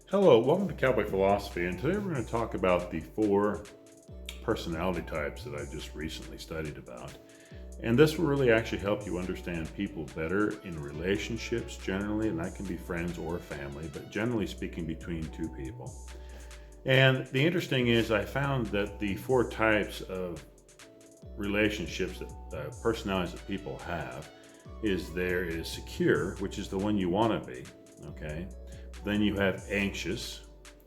Hello, welcome to Cowboy Philosophy, and today we're going to talk about the four personality types that I just recently studied about. And this will really actually help you understand people better in relationships generally, and that can be friends or family, but generally speaking between two people. And the interesting is, I found that the four types of relationships that personalities that people have is there is secure, which is the one you want to be, okay? Then you have anxious,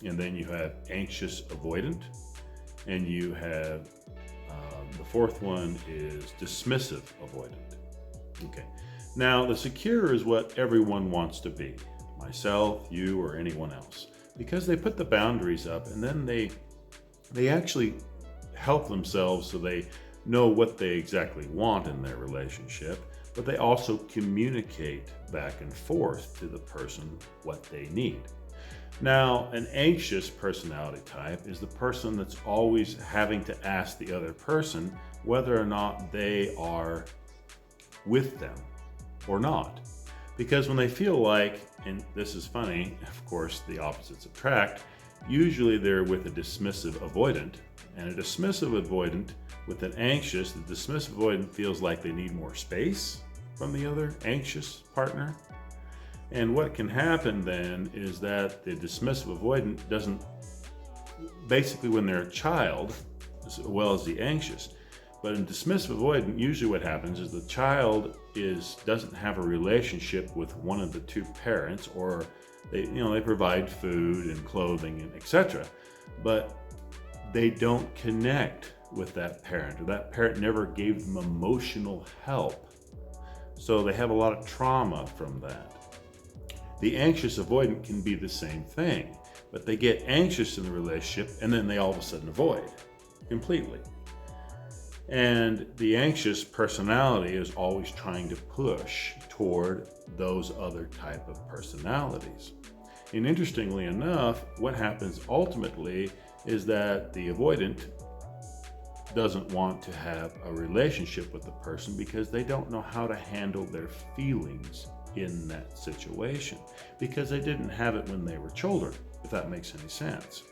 and then you have anxious avoidant, and you have the fourth one is dismissive avoidant. Okay. Now, the secure is what everyone wants to be, myself, you, or anyone else, because they put the boundaries up, and then they actually help themselves so they know what they exactly want in their relationship, but they also communicate back and forth to the person what they need. Now, an anxious personality type is the person that's always having to ask the other person whether or not they are with them or not. Because when they feel like, and this is funny, of course, the opposites attract, usually they're with a dismissive avoidant, and a dismissive avoidant with an anxious, the dismissive avoidant feels like they need more space from the other anxious partner. And what can happen then is that the dismissive avoidant doesn't, basically when they're a child, as well as the anxious, but in dismissive avoidant, usually what happens is the child doesn't have a relationship with one of the two parents, or they provide food and clothing and etc. But they don't connect with that parent, or that parent never gave them emotional help. So they have a lot of trauma from that. The anxious avoidant can be the same thing, but they get anxious in the relationship and then they all of a sudden avoid completely. And the anxious personality is always trying to push toward those other type of personalities. And interestingly enough, what happens ultimately is that the avoidant doesn't want to have a relationship with the person because they don't know how to handle their feelings in that situation, because they didn't have it when they were children, if that makes any sense.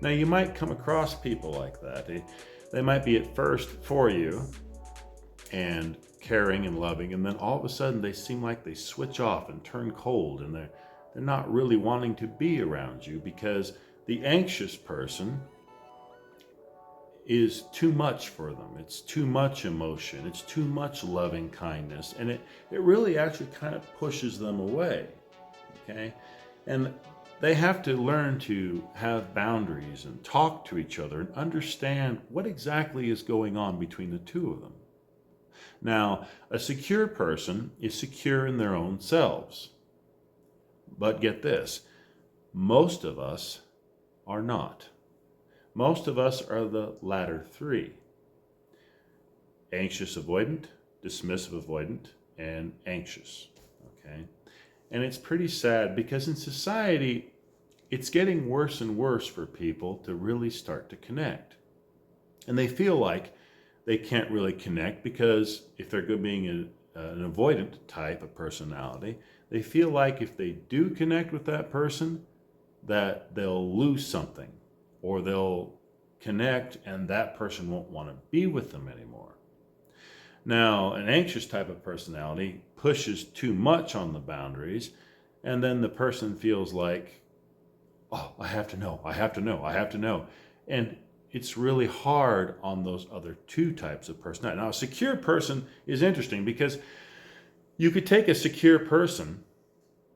Now, you might come across people like that. They might be at first for you and caring and loving, and then all of a sudden they seem like they switch off and turn cold, and they're not really wanting to be around you because the anxious person is too much for them. It's too much emotion. It's too much loving kindness. And it really actually kind of pushes them away. Okay. And they have to learn to have boundaries and talk to each other and understand what exactly is going on between the two of them. Now, a secure person is secure in their own selves. But get this, most of us are not. Most of us are the latter three: anxious avoidant, dismissive avoidant, and anxious. Okay. And it's pretty sad because in society, it's getting worse and worse for people to really start to connect. And they feel like they can't really connect because if they're being an avoidant type of personality, they feel like if they do connect with that person, that they'll lose something, or they'll connect and that person won't want to be with them anymore. Now, an anxious type of personality pushes too much on the boundaries, and then the person feels like, oh, I have to know, I have to know, I have to know. And it's really hard on those other two types of personality. Now, a secure person is interesting because you could take a secure person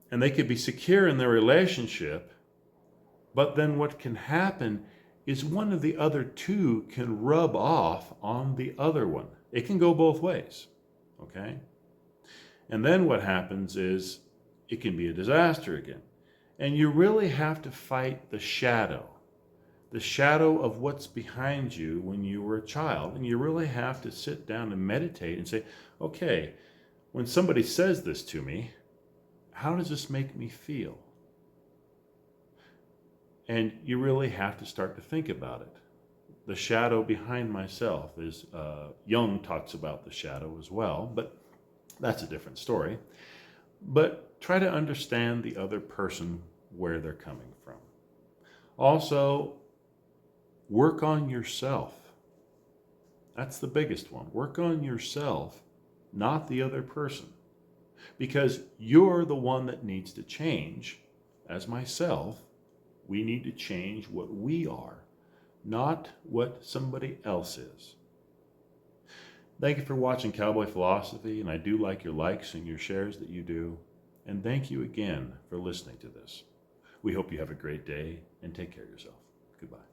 and they could be secure in their relationship, but then what can happen is one of the other two can rub off on the other one. It can go both ways, okay? And then what happens is it can be a disaster again. And you really have to fight the shadow of what's behind you when you were a child. And you really have to sit down and meditate and say, okay, when somebody says this to me, how does this make me feel? And you really have to start to think about it. The shadow behind myself is, Jung talks about the shadow as well, but that's a different story. But try to understand the other person where they're coming from. Also, work on yourself. That's the biggest one. Work on yourself, not the other person. Because you're the one that needs to change. As myself, we need to change what we are, not what somebody else is. Thank you for watching Cowboy Philosophy, and I do like your likes and your shares that you do. And thank you again for listening to this. We hope you have a great day and take care of yourself. Goodbye.